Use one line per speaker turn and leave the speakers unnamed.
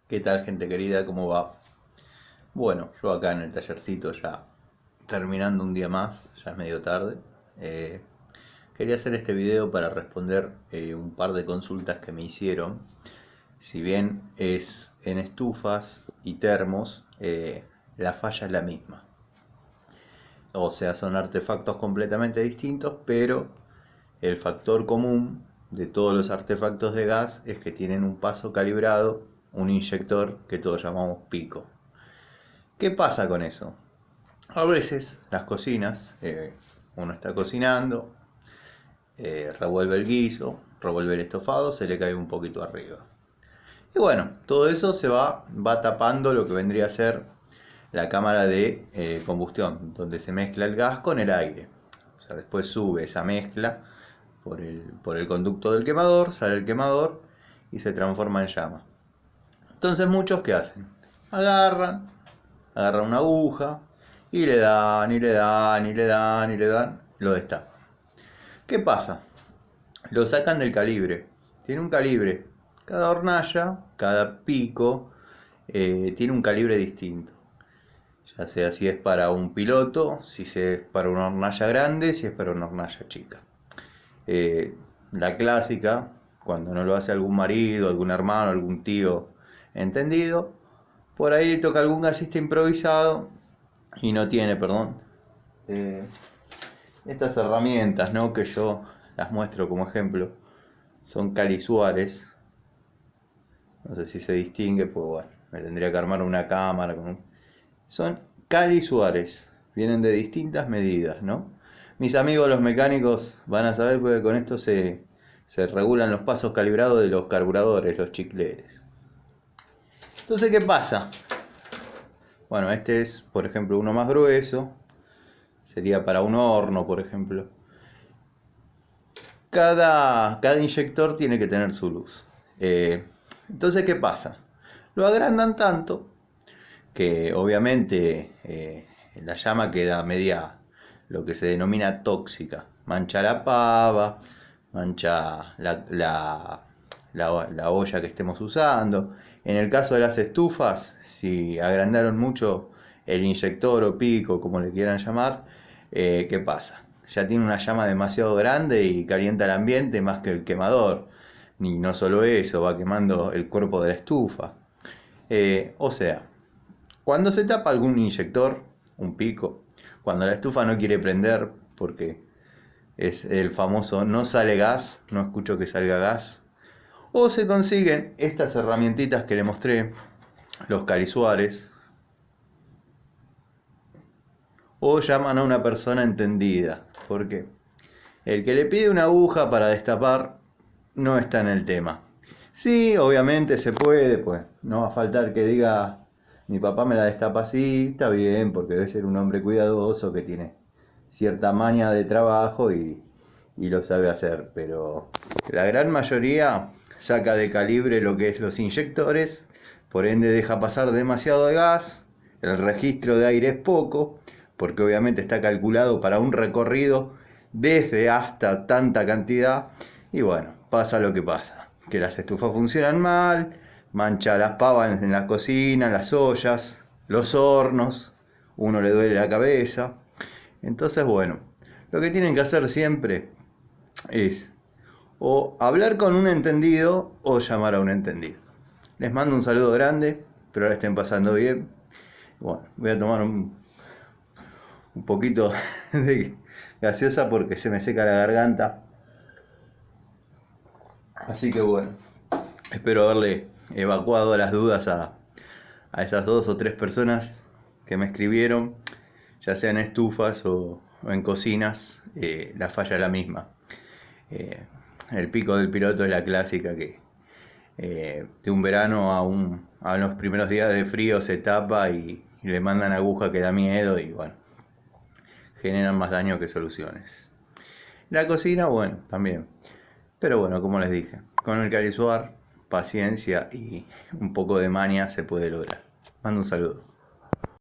¿Qué tal, gente querida? ¿Cómo va? Bueno, yo acá en el tallercito ya terminando un día más, ya es medio tarde. Eh, Quería hacer este video para responder un par de consultas que me hicieron. Si bien es en estufas y termos, la falla es la misma. O sea, son artefactos completamente distintos, pero el factor común de todos los artefactos de gas es que tienen un paso calibrado, un inyector que todos llamamos pico. ¿Qué pasa con eso? A veces las cocinas, uno está cocinando, revuelve el guiso, revuelve el estofado, se le cae un poquito arriba. Y bueno, todo eso va tapando lo que vendría a ser la cámara de combustión, donde se mezcla el gas con el aire. O sea, después sube esa mezcla por el conducto del quemador, sale el quemador y se transforma en llama. Entonces muchos, ¿qué hacen? Agarran una aguja y le dan, y le dan, y le dan, y le dan, lo destapan. ¿Qué pasa? Lo sacan del calibre. Tiene un calibre. Cada hornalla, cada pico, tiene un calibre distinto. Ya sea si es para un piloto, si es para una hornalla grande, si es para una hornalla chica. La clásica, cuando no lo hace algún marido, algún hermano, algún tío entendido, por ahí toca algún gasista improvisado y no tiene, perdón, eh, estas herramientas, ¿no? Que yo las muestro como ejemplo, son calisuares. No sé si se distingue, pues bueno, me tendría que armar una cámara son calisuares, vienen de distintas medidas, ¿no? Mis amigos los mecánicos van a saber porque con esto se regulan los pasos calibrados de los carburadores, los chicleres. Entonces, ¿qué pasa? Bueno, este es, por ejemplo, uno más grueso. Sería para un horno, por ejemplo. Cada inyector tiene que tener su luz. Entonces, ¿qué pasa? Lo agrandan tanto que obviamente la llama queda media, lo que se denomina tóxica. Mancha la pava, mancha la olla que estemos usando. En el caso de las estufas, si agrandaron mucho el inyector o pico, como le quieran llamar, ¿qué pasa? Ya tiene una llama demasiado grande y calienta el ambiente más que el quemador. Y no solo eso, va quemando el cuerpo de la estufa. O sea, cuando se tapa algún inyector, un pico, cuando la estufa no quiere prender porque es el famoso no sale gas, no escucho que salga gas, o se consiguen estas herramientitas que le mostré, los calisuares, o llaman a una persona entendida, porque el que le pide una aguja para destapar no está en el tema. Sí, obviamente se puede, pues no va a faltar que diga mi papá me la destapa así, está bien, porque debe ser un hombre cuidadoso que tiene cierta maña de trabajo y lo sabe hacer, pero la gran mayoría saca de calibre lo que es los inyectores, por ende deja pasar demasiado de gas, el registro de aire es poco, porque obviamente está calculado para un recorrido desde hasta tanta cantidad, y bueno, pasa lo que pasa, que las estufas funcionan mal, mancha las pavas en la cocina, las ollas, los hornos, uno le duele la cabeza. Entonces, bueno, lo que tienen que hacer siempre es o hablar con un entendido o llamar a un entendido. Les mando un saludo grande, espero la estén pasando bien. Bueno, voy a tomar un poquito de gaseosa porque se me seca la garganta. Así que bueno, espero haberle evacuado las dudas a esas 2 o 3 personas que me escribieron, ya sea en estufas o en cocinas, la falla es la misma. Eh, el pico del piloto es la clásica que de un verano a los primeros días de frío se tapa y le mandan aguja que da miedo y bueno, generan más daño que soluciones. La cocina, bueno, también. Pero bueno, como les dije, con el calisuar, paciencia y un poco de maña se puede lograr. Mando un saludo.